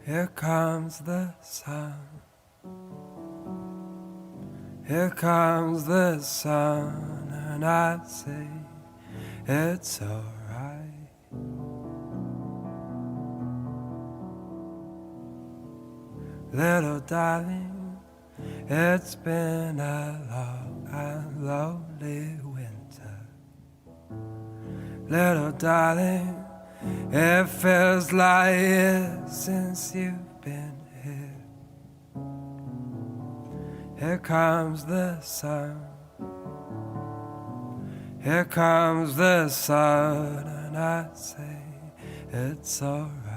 Here comes the sun. Here comes the sun, and I say it's alright. Little darling, it's been a long and lonely winter. Little darling, it feels like years since you've been here. Here comes the sun. Here comes the sun, and I say it's alright.